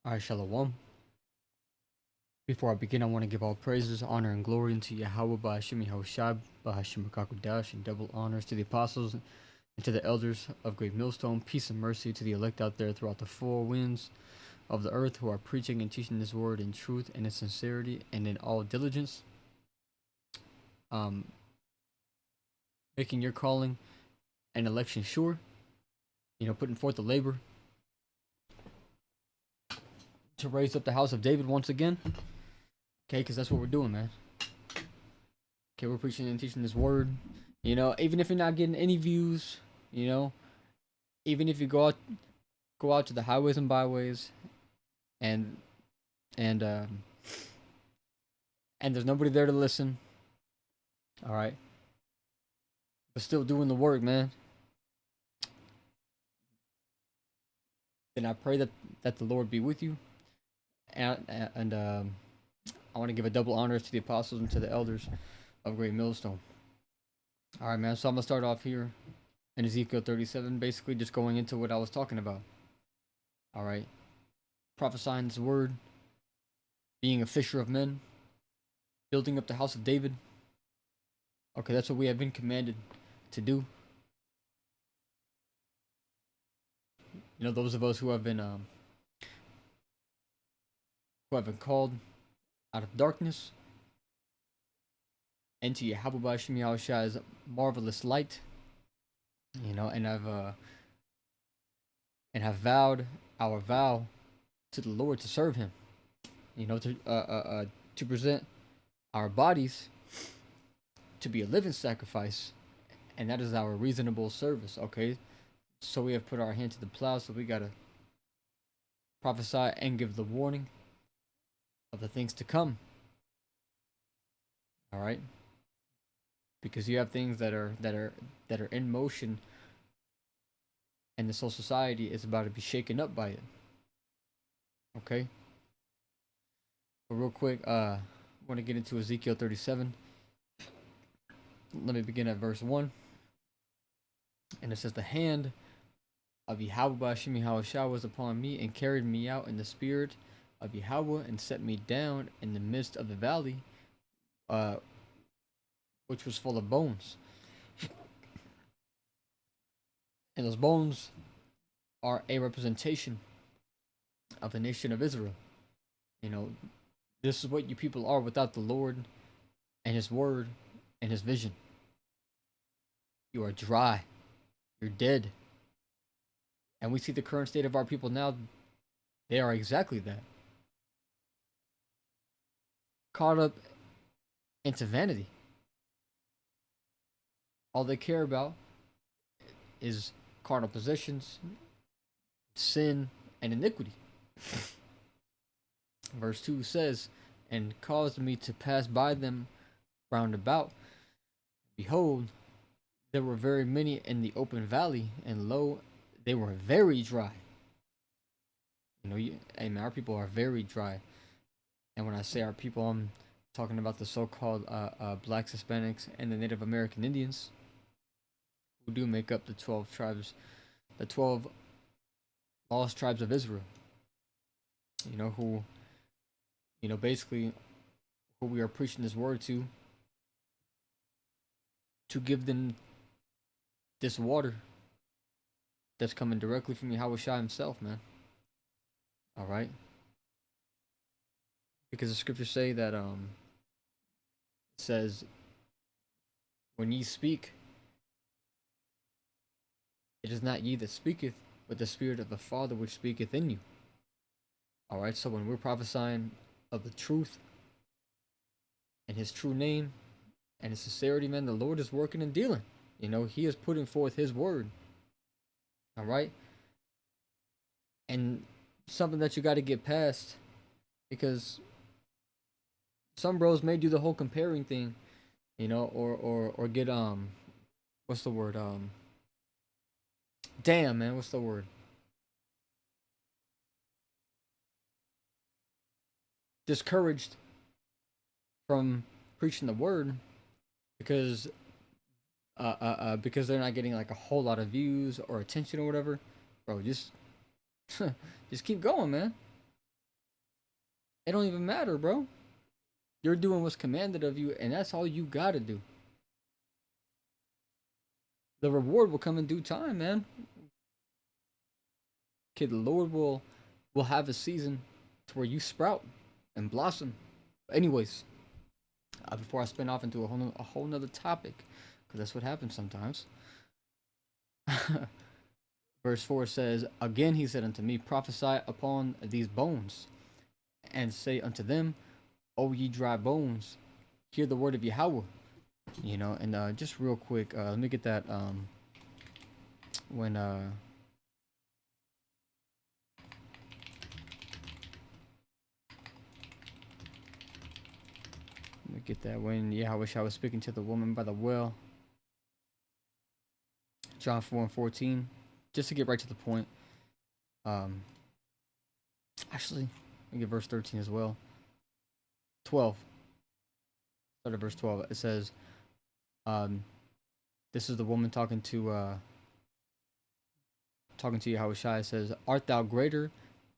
Alright, Shalom. Before I begin, I want to give all praises, honor, and glory unto Yahweh Ba'ashim Yahushai, Ba'ashim Kakudash, and double honors to the apostles and to the elders of Great Millstone. Peace and mercy to the elect out there throughout the four winds of the earth who are preaching and teaching this word in truth and in sincerity and in all diligence. Um, Making your calling and election sure. Putting forth the labor to raise up the house of David once again. Okay, because that's what we're doing, man. Okay, we're preaching and teaching this word. Even if you're not getting any views, even if you go out to the highways and byways, and and and there's nobody there to listen. All right, but still doing the work, man. Then I pray that the Lord be with you, and I want to give a double honors to the apostles and to the elders of Great Millstone. All right, man. So I'm gonna start off here in Ezekiel 37, basically just going into what I was talking about. All right, prophesying this word, being a fisher of men, building up the house of David. Okay, that's what we have been commanded to do. Those of us who have been called out of darkness into Yahweh Bashim Yahushai's marvelous light. And have vowed our vow to the Lord to serve Him. To present our bodies to be a living sacrifice, and that is our reasonable service. Okay, so we have put our hand to the plow, so we gotta prophesy and give the warning of the things to come. All right, because you have things that are in motion, and this whole society is about to be shaken up by it. Okay, but real quick, I want to get into Ezekiel 37. Let me begin at verse 1. And it says, "The hand of Yahweh Bashim Yahushua was upon me and carried me out in the spirit of Yahweh and set me down in the midst of the valley, uh, which was full of bones. And those bones are a representation of the nation of Israel. You know, this is what you people are without the Lord and His word and His vision. You are dry. You're dead. And we see the current state of our people now. They are exactly that. Caught up into vanity. All they care about is carnal possessions, sin, and iniquity. Verse 2 says, "And caused me to pass by them round about. Behold, there were very many in the open valley, and lo, they were very dry." Hey man, our people are very dry. And when I say our people, I'm talking about the so-called blacks, Hispanics, and the Native American Indians, who do make up the 12 tribes, the 12 lost tribes of Israel. Who, basically, who we are preaching this word to give them this water that's coming directly from Yahweh Shai himself, man. All right? Because the scriptures say that, it says, when ye speak, it is not ye that speaketh, but the Spirit of the Father which speaketh in you. All right? So when we're prophesying of the truth and His true name and His sincerity, man, the Lord is working and dealing. He is putting forth His word. All right? And something that you got to get past, because some bros may do the whole comparing thing, or get what's the word? Damn, man, what's the word? Discouraged from preaching the word because because they're not getting like a whole lot of views or attention or whatever. Bro, just just keep going, man. It don't even matter, bro. You're doing what's commanded of you, and that's all you gotta do. The reward will come in due time, man. Okay, the Lord will have a season to where you sprout and blossom. Anyways, before I spin off into a whole nother topic, because that's what happens sometimes. Verse 4 says, "Again he said unto me, prophesy upon these bones, and say unto them, O ye dry bones, hear the word of Yahweh." You know, and just real quick, let me get that when let me get that when Yahweh I was speaking to the woman by the well. John 4 and 14. Just to get right to the point. Um actually, let me get verse 13 as well. 12. Start at verse 12. It says, um, this is the woman talking to Yahushua. It says, "Art thou greater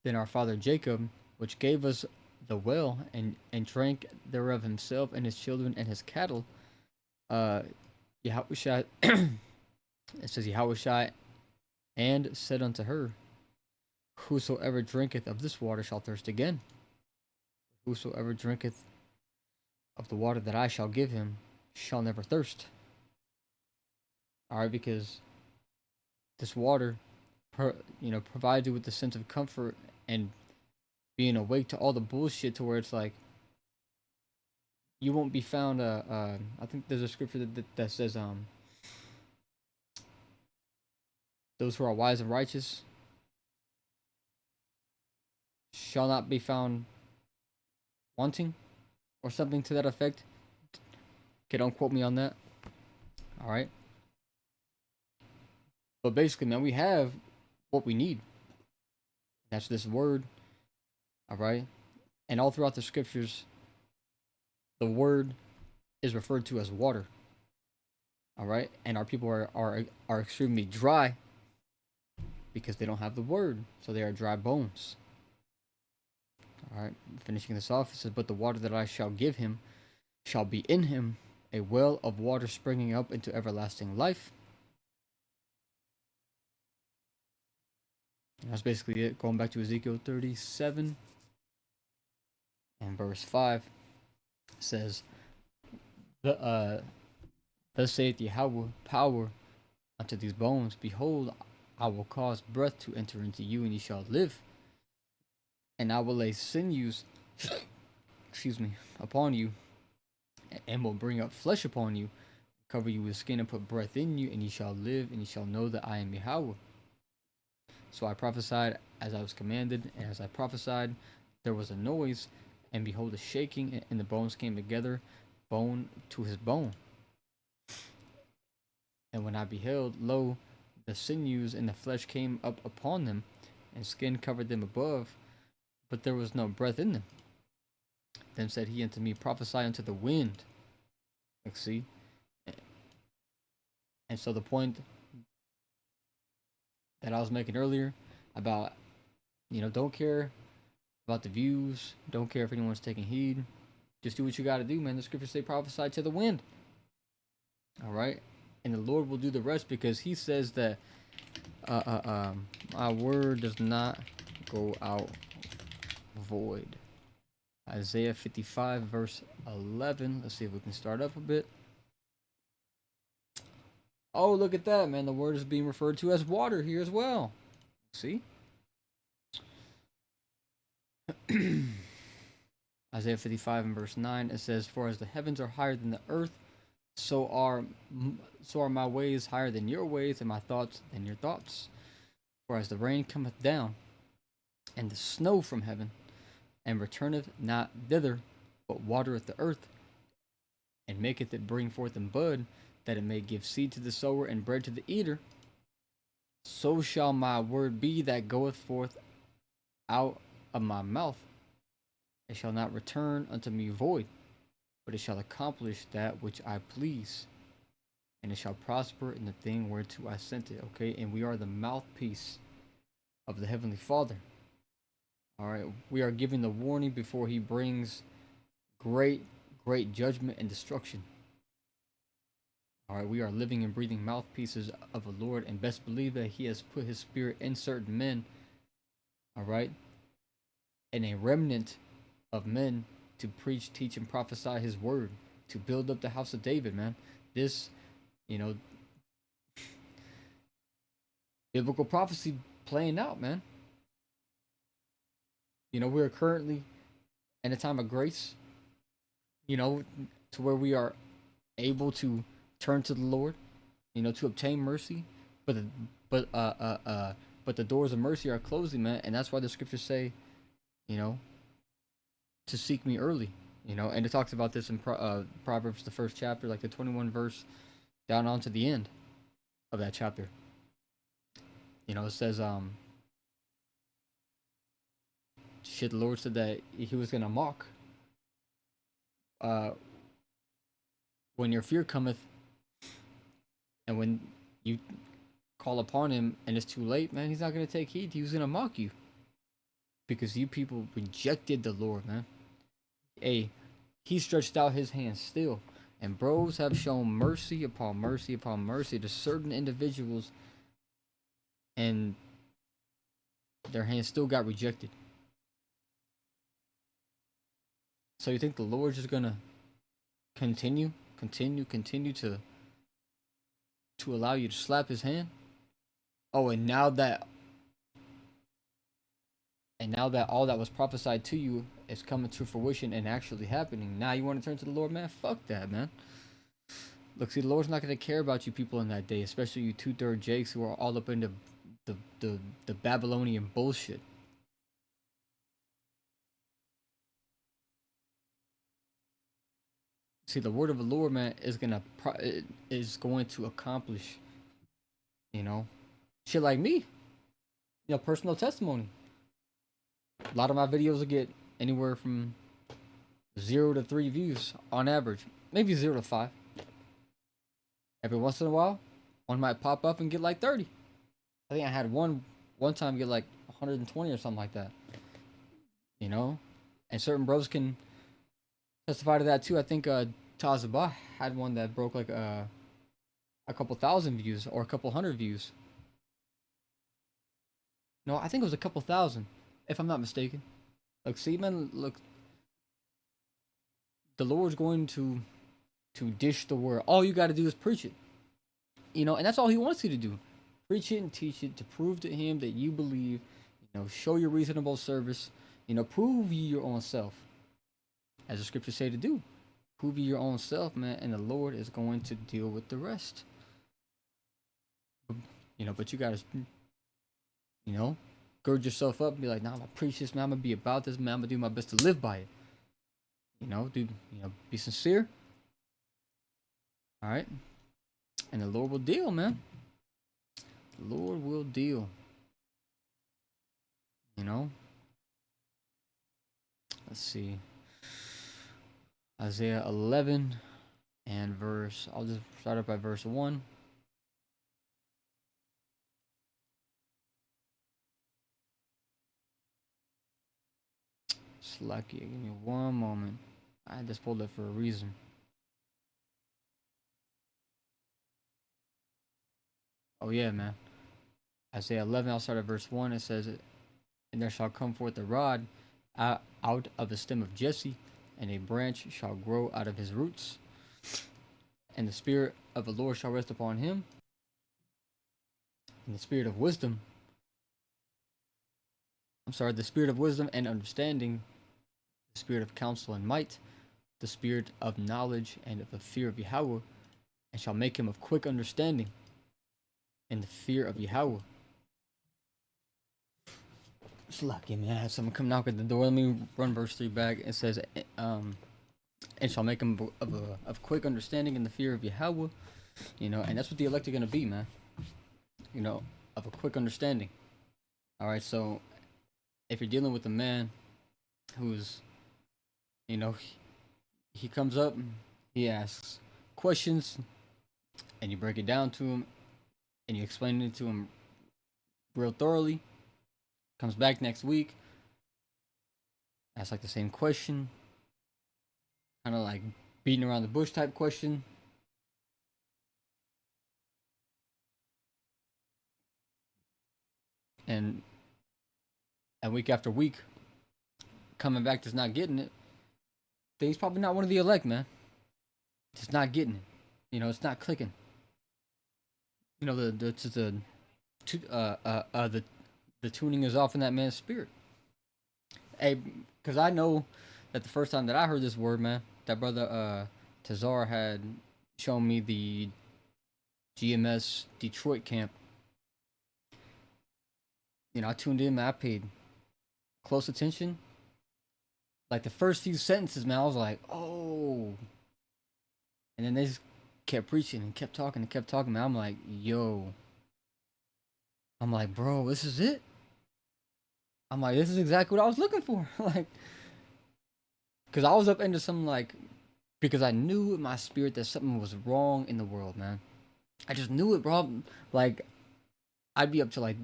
than our father Jacob, which gave us the well and drank thereof himself and his children and his cattle?" Yahushua, it says Yahushua and said unto her, "Whosoever drinketh of this water shall thirst again. Whosoever drinketh of the water that I shall give him shall never thirst." All right, because this water, provides you with the sense of comfort and being awake to all the bullshit, to where it's like you won't be found. I think there's a scripture that says, "Those who are wise and righteous shall not be found wanting," or something to that effect. Okay, don't quote me on that. All right, but basically, man, we have what we need. That's this word. All right, and all throughout the scriptures, the word is referred to as water. All right, and our people are extremely dry because they don't have the word, so they are dry bones. All right, finishing this off, it says, "But the water that I shall give him shall be in him, a well of water springing up into everlasting life." And that's basically it. Going back to Ezekiel 37 and verse 5, it says, "The Thus saith Yahweh, power unto these bones. Behold, I will cause breath to enter into you, and ye shall live. And I will lay sinews, excuse me, upon you, and will bring up flesh upon you, cover you with skin, and put breath in you, and ye shall live, and ye shall know that I am Yahweh." So I prophesied as I was commanded, and as I prophesied, there was a noise, and behold, a shaking, and the bones came together, bone to his bone. And when I beheld, lo, the sinews and the flesh came up upon them, and skin covered them above, but there was no breath in them. Then said he unto me, "Prophesy unto the wind." Like, see? And so the point that I was making earlier about, don't care about the views, don't care if anyone's taking heed. Just do what you got to do, man. The scriptures say prophesy to the wind. All right? And the Lord will do the rest, because he says that my word does not go out void. Isaiah 55 verse 11. Let's see if we can start up a bit. Oh, look at that, man. The word is being referred to as water here as well. See? Isaiah 55 and verse 9, it says, "For as the heavens are higher than the earth, so are my ways higher than your ways, and my thoughts than your thoughts. For as the rain cometh down, and the snow from heaven, and returneth not thither, but watereth the earth, and maketh it bring forth in bud, that it may give seed to the sower and bread to the eater, so shall my word be that goeth forth out of my mouth. It shall not return unto me void, but it shall accomplish that which I please, and it shall prosper in the thing whereto I sent it." Okay, and we are the mouthpiece of the Heavenly Father. All right, we are giving the warning before he brings great, great judgment and destruction. All right, we are living and breathing mouthpieces of the Lord, and best believe that he has put his spirit in certain men. All right, and a remnant of men to preach, teach, and prophesy his word, to build up the house of David, man. This, you know, biblical prophecy playing out, man. We're currently in a time of grace, to where we are able to turn to the Lord, to obtain mercy. But the, but but the doors of mercy are closing, man, and that's why the scriptures say, you know, to seek me early. And it talks about this in Proverbs, the first chapter, like the 21 verse down on to the end of that chapter. It says, shit, the Lord said that he was gonna mock uh when your fear cometh, and when you call upon him and it's too late, man, he's not gonna take heed. He was gonna mock you because you people rejected the Lord, man. Hey, he stretched out his hand still, and bros have shown mercy upon mercy upon mercy to certain individuals, and their hands still got rejected. So you think the Lord's just gonna continue to allow you to slap his hand? Oh, and now that all that was prophesied to you is coming to fruition and actually happening, now you want to turn to the Lord, man? Fuck that, man. Look, see, the Lord's not gonna care about you people in that day, especially you 2/3 Jakes who are all up in the Babylonian bullshit. See, the word of the Lord, man, is going to accomplish, shit like me, personal testimony. A lot of my videos will get anywhere from 0 to 3 views on average, maybe 0 to 5. Every once in a while, one might pop up and get like 30. I think I had one time get like 120 or something like that. And certain bros can testify to that too. I think Tazaba had one that broke like a couple thousand views or a couple hundred views. No, I think it was a couple thousand, if I'm not mistaken. Look, see, man, look, the Lord's going to dish the word. All you got to do is preach it. And that's all he wants you to do. Preach it and teach it to prove to him that you believe, show your reasonable service, prove ye your own self. As the scriptures say to do. Prove ye your own self, man, and the Lord is going to deal with the rest. But you gotta, gird yourself up and be like, nah, I'm gonna preach this, man, I'm gonna be about this, man, I'm gonna do my best to live by it. Be sincere. Alright? And the Lord will deal, man. The Lord will deal. Let's see. Isaiah 11 and I'll just start up by verse 1. Slacky, give me one moment. I just pulled it for a reason. Oh yeah, man. Isaiah 11, I'll start at verse 1. It says, and there shall come forth a rod out of the stem of Jesse, and a branch shall grow out of his roots. And the Spirit of the Lord shall rest upon him, and the Spirit of wisdom. The Spirit of wisdom and understanding, the Spirit of counsel and might, the Spirit of knowledge and of the fear of Yahweh, and shall make him of quick understanding and the fear of Yahweh. It's lucky, man. I had someone come knock at the door. Let me run verse 3 back. It says, and shall make him of quick understanding and the fear of Yahweh. And that's what the elect are going to be, man. Of a quick understanding. All right, so if you're dealing with a man who's, he comes up, he asks questions, and you break it down to him, and you explain it to him real thoroughly, comes back next week, Ask like the same question, kind of like beating around the bush type question. And week after week, coming back just not getting it, then he's probably not one of the elect, man. Just not getting it. It's not clicking. The tuning is off in that man's spirit. Hey, because I know that the first time that I heard this word, man, that brother Tazar had shown me the GMS Detroit camp. I tuned in, man. I paid close attention. Like the first few sentences, man, I was like, oh. And then they just kept preaching and kept talking, man. I'm like, yo. I'm like, bro, this is it. I'm like, this is exactly what I was looking for. Like, because I was up into something like, because I knew in my spirit that something was wrong in the world, man. I just knew it, bro. Like, I'd be up to like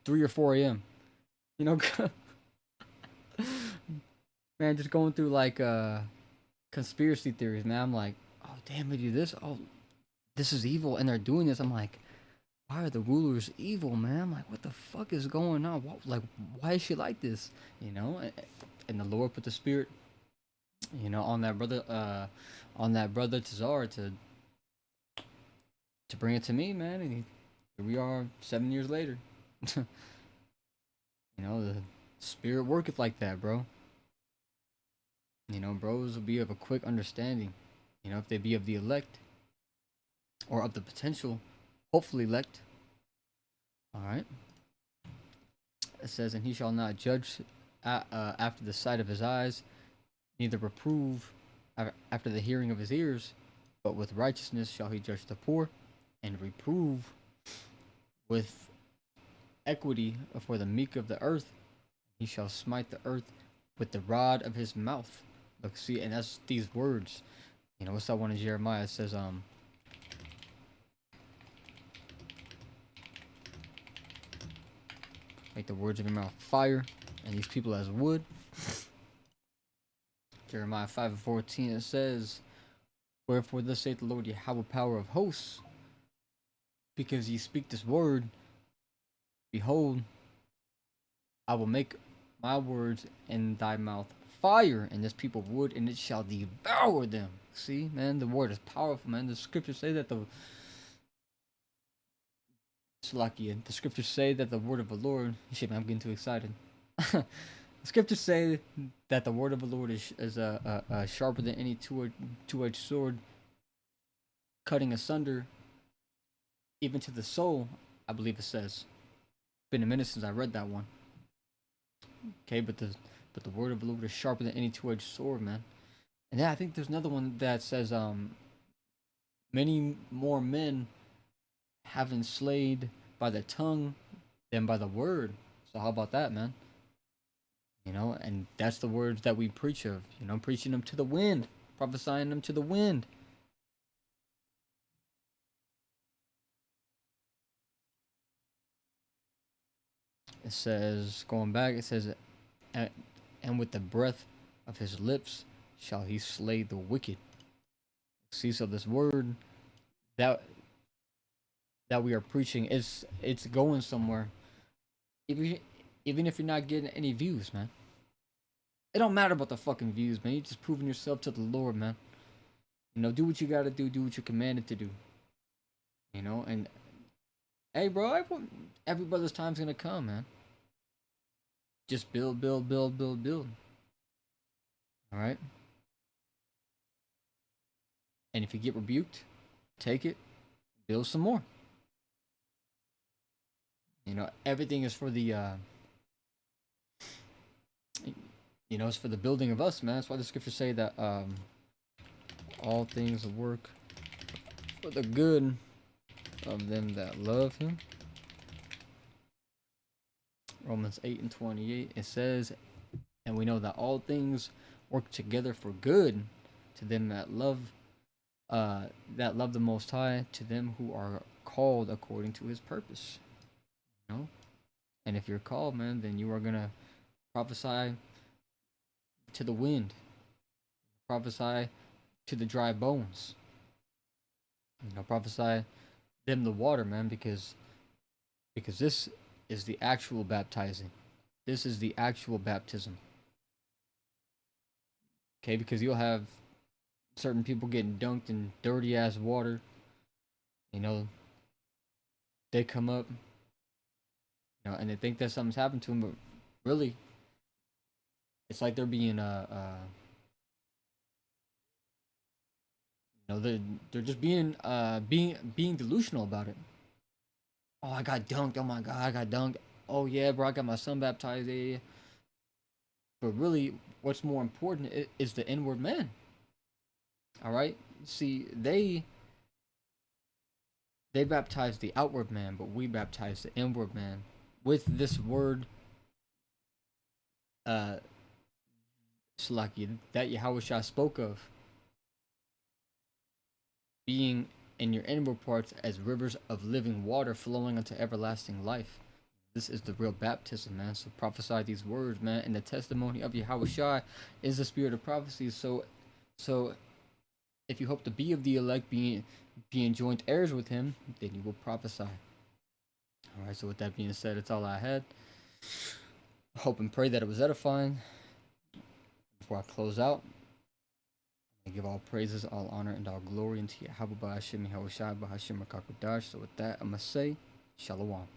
3 or 4 a.m. You know, man, just going through like conspiracy theories, man. I'm like, oh damn, they do this. Oh, this is evil, and they're doing this. I'm like, why are the rulers evil, man? I'm like, what the fuck is going on? Why is she like this? And the Lord put the spirit, on that brother Tazar to bring it to me, man. And here we are, 7 years later. The spirit worketh like that, bro. Bros will be of a quick understanding. If they be of the elect or of the potential, hopefully elect. All right. It says, and he shall not judge after the sight of his eyes, neither reprove after the hearing of his ears, but with righteousness shall he judge the poor, and reprove with equity for the meek of the earth. He shall smite the earth with the rod of his mouth. Look, see, and that's these words. What's that one in Jeremiah? It says, make the words of your mouth fire, and these people as wood. Jeremiah 5:14, it says, wherefore thus saith the Lord Yahweh, power of hosts, because ye speak this word, behold, I will make my words in thy mouth fire, and this people wood, and it shall devour them. See, man, the word is powerful, man. The scriptures say that the scriptures say that the word of the Lord. Shit, man, I'm getting too excited. The scriptures say that the word of the Lord is sharper than any two-edged sword, cutting asunder even to the soul. I believe it says. Been a minute since I read that one. Okay, but the word of the Lord is sharper than any two-edged sword, man. And then I think there's another one that says many more men have been slayed by the tongue than by the word. So how about that, man? And that's the words that we preach of. Preaching them to the wind, prophesying them to the wind. It says, going back, it says, and with the breath of his lips shall he slay the wicked. See, so this word that we are preaching, it's going somewhere. Even if you're not getting any views, man. It don't matter about the fucking views, man. You're just proving yourself to the Lord, man. Do what you gotta do. Do what you're commanded to do. And hey, bro, every brother's time's gonna come, man. Just build, build, build, build, build. All right. And if you get rebuked, take it, build some more. Everything is for the it's for the building of us, man. That's why the scriptures say that all things work for the good of them that love him. Romans 8:28, it says, and we know that all things work together for good to them that love the Most High, to them who are called according to his purpose. And if you're called, man, then you are gonna prophesy to the wind, prophesy to the dry bones. Prophesy them the water, man, because this is the actual baptizing. This is the actual baptism. Okay, because you'll have certain people getting dunked in dirty ass water. You know, they come up, and they think that something's happened to them, but really, it's like they're being they're just being delusional about it. Oh, I got dunked. Oh my god, I got dunked. Oh yeah, bro, I got my son baptized. Yeah. But really, what's more important is the inward man. All right. See, they baptize the outward man, but we baptize the inward man with this word, uh, Salaki, that Yahweh spoke of being in your inward parts as rivers of living water flowing unto everlasting life. This is the real baptism, man. So prophesy these words, man. And the testimony of Yahweh is the spirit of prophecy. So if you hope to be of the elect, being joint heirs with him, then you will prophesy. All right. So with that being said, that's all I had. Hope and pray that it was edifying. Before I close out, I give all praises, all honor, and all glory unto Yahweh Ba'ashim Yahushai Ba'ashim Rakakudash. So with that, I'm going to say, Shalom.